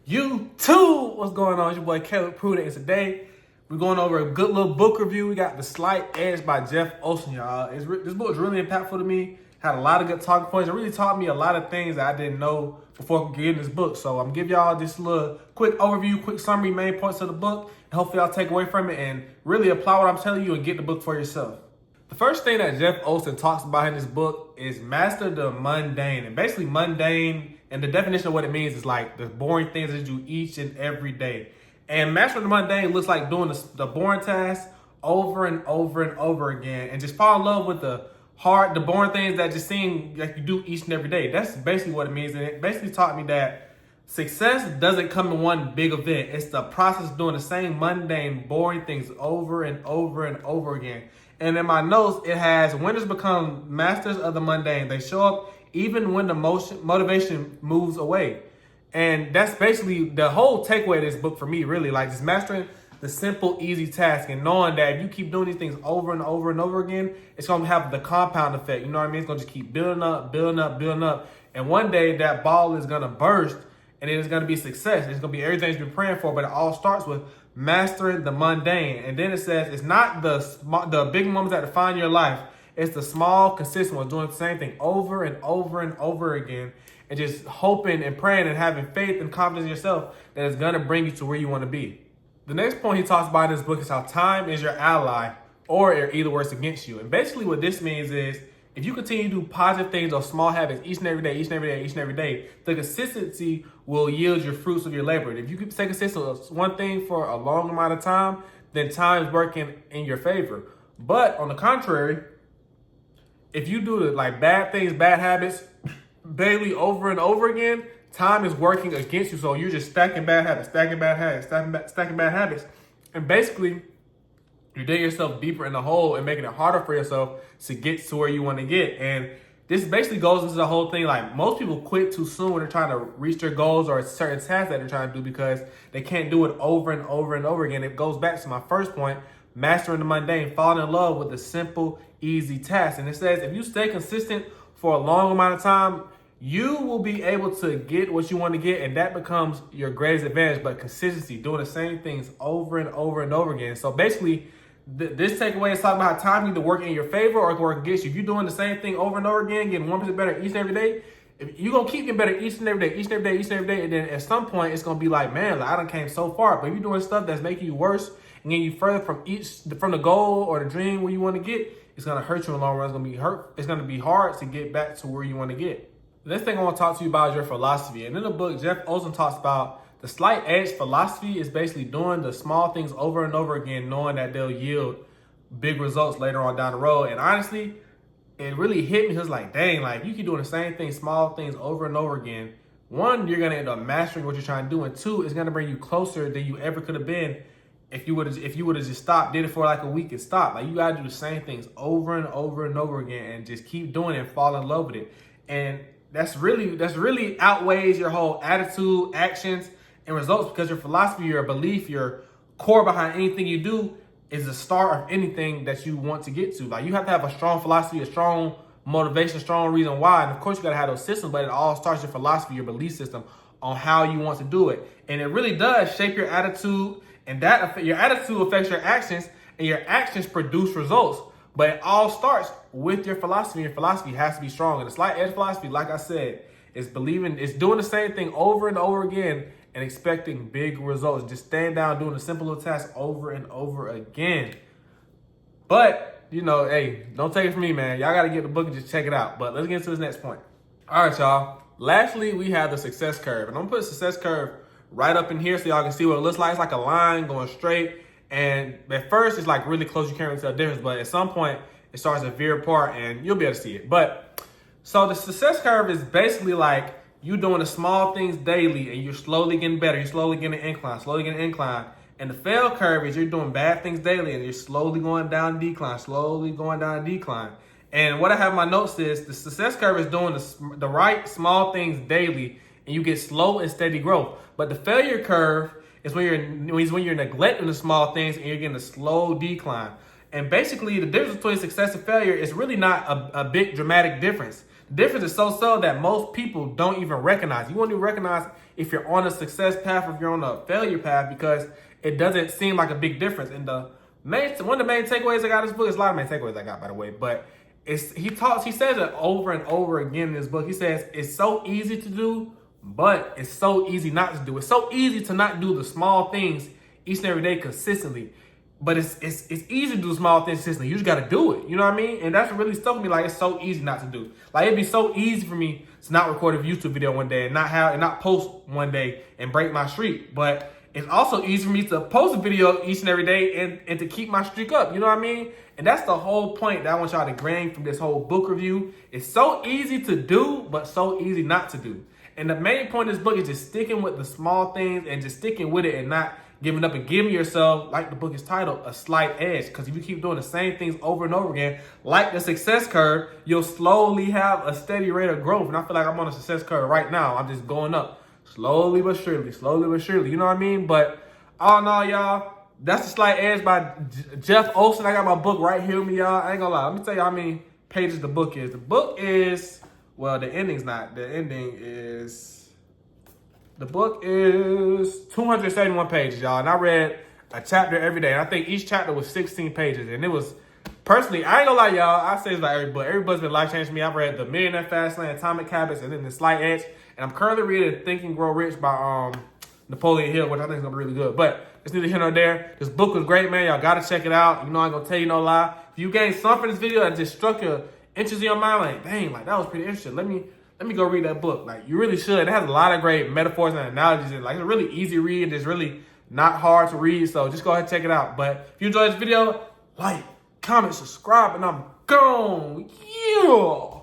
YouTube, what's going on? It's your boy Caleb Prudent, and today we're going over a good little book review. We got The Slight Edge by Jeff Olson, y'all. This book is really impactful to me. Had a lot of good talking points. It really taught me a lot of things that I didn't know before getting this book. So I'm gonna give y'all this little quick overview, quick summary, main points of the book, and hopefully y'all take away from it and really apply what I'm telling you and get the book for yourself. The first thing that Jeff Olson talks about in this book is master the mundane. And basically mundane, and the definition of what it means is like the boring things that you do each and every day. And mastering the mundane looks like doing the boring tasks over and over and over again, and just fall in love with the boring things that just seem like you do each and every day. That's basically what it means. And it basically taught me that success doesn't come in one big event. It's the process of doing the same mundane, boring things over and over and over again. And in my notes, it has winners become masters of the mundane. They show up even when the motivation moves away. And that's basically the whole takeaway of this book for me, really. Like just mastering the simple, easy task and knowing that if you keep doing these things over and over and over again, it's going to have the compound effect. You know what I mean? It's going to just keep building up, building up, building up. And one day that ball is going to burst and it is going to be success. It's going to be everything you've been praying for, but it all starts with mastering the mundane. And then it says it's not the big moments that define your life. It's the small, consistent ones, doing the same thing over and over and over again, and just hoping and praying and having faith and confidence in yourself that it's going to bring you to where you want to be. The next point he talks about in this book is how time is your ally, or it either works against you. And basically what this means is if you continue to do positive things or small habits each and every day, each and every day, each and every day, the consistency will yield your fruits of your labor. If you stay consistent with one thing for a long amount of time, then time is working in your favor. But on the contrary, if you do the bad things, bad habits daily over and over again, time is working against you. So you're just stacking bad habits, stacking bad habits, stacking bad habits. And basically, you're digging yourself deeper in the hole and making it harder for yourself to get to where you want to get. And this basically goes into the whole thing. Like most people quit too soon when they're trying to reach their goals or certain tasks that they're trying to do because they can't do it over and over and over again. It goes back to my first point, mastering the mundane, falling in love with the simple, easy tasks. And it says if you stay consistent for a long amount of time, you will be able to get what you want to get, and that becomes your greatest advantage. But consistency, doing the same things over and over and over again. So basically, this takeaway is talking about how time need to work in your favor or it can work against you. If you're doing the same thing over and over again, getting 1% better each and every day, if you're going to keep getting better each and every day, each and every day, each and every day. And then at some point, it's going to be like, man, I done came so far. But if you're doing stuff that's making you worse and getting you further from the goal or the dream where you want to get, it's going to hurt you in the long run. It's going to be It's going to be hard to get back to where you want to get. The next thing I want to talk to you about is your philosophy. And in the book, Jeff Olson talks about the slight edge philosophy is basically doing the small things over and over again, knowing that they'll yield big results later on down the road. And honestly, it really hit me. It was like, dang, like you keep doing the same thing, small things over and over again. One, you're going to end up mastering what you're trying to do. And two, it's going to bring you closer than you ever could have been if you would have just stopped, did it for like a week and stopped. Like you got to do the same things over and over and over again and just keep doing it and fall in love with it. And that's really outweighs your whole attitude, actions, and results, because your philosophy, your belief, your core behind anything you do is the start of anything that you want to get to. Like you have to have a strong philosophy, a strong motivation, a strong reason why. And of course you got to have those systems, but it all starts your philosophy, your belief system on how you want to do it. And it really does shape your attitude, and your attitude affects your actions, and your actions produce results. But it all starts with your philosophy. Your philosophy has to be strong. And the slight edge philosophy, like I said, is doing the same thing over and over again and expecting big results. Just staying down, doing a simple little task over and over again. But, hey, don't take it from me, man. Y'all got to get the book and just check it out. But let's get into this next point. All right, y'all. Lastly, we have the success curve. And I'm going to put the success curve right up in here so y'all can see what it looks like. It's like a line going straight. And at first, it's like really close. You can't really tell the difference. But at some point, it starts to veer apart and you'll be able to see it. But so the success curve is basically like you doing the small things daily and you're slowly getting better. You're slowly getting an incline, And the fail curve is you're doing bad things daily and you're slowly going down decline, And what I have in my notes is the success curve is doing the right small things daily and you get slow and steady growth. But the failure curve is when you're neglecting the small things and you're getting a slow decline. And basically, the difference between success and failure is really not a big dramatic difference. The difference is so subtle that most people don't even recognize. You won't even recognize if you're on a success path or if you're on a failure path because it doesn't seem like a big difference. And one of the main takeaways I got in this book is a lot of main takeaways I got, by the way, but he says it over and over again in this book. He says it's so easy to do, but it's so easy not to do. It's so easy to not do the small things each and every day consistently. But it's easy to do small things consistently. You just got to do it. You know what I mean? And that's what really stuck with me. Like, it's so easy not to do. Like, it'd be so easy for me to not record a YouTube video one day and not post one day and break my streak. But it's also easy for me to post a video each and every day and to keep my streak up. You know what I mean? And that's the whole point that I want y'all to gain from this whole book review. It's so easy to do, but so easy not to do. And the main point of this book is just sticking with the small things and just sticking with it and not giving up and giving yourself, like the book is titled, a slight edge. Because if you keep doing the same things over and over again, like the success curve, you'll slowly have a steady rate of growth. And I feel like I'm on a success curve right now. I'm just going up slowly but surely, You know what I mean? But all in all, y'all, that's The Slight Edge by Jeff Olson. I got my book right here with me, y'all. I ain't gonna lie. Let me tell you how many pages the book is. The book is, well, the ending's not. The ending is... The book is 271 pages, y'all. And I read a chapter every day. And I think each chapter was 16 pages. And it was, personally, I ain't gonna lie, y'all. I say it's like every book. Every book's been life-changing for me. I've read The Millionaire Fast Lane, Atomic Habits, and then The Slight Edge. And I'm currently reading Think and Grow Rich by Napoleon Hill, which I think is gonna be really good. But it's neither here nor there. This book was great, man. Y'all gotta check it out. You know I ain't gonna tell you no lie. If you gained something from this video that just struck your interest in your mind, like, dang, like, that was pretty interesting. Let me go read that book. Like, you really should. It has a lot of great metaphors and analogies. And like, it's a really easy read. It's really not hard to read. So just go ahead and check it out. But if you enjoyed this video, like, comment, subscribe, and I'm gone. Yeah.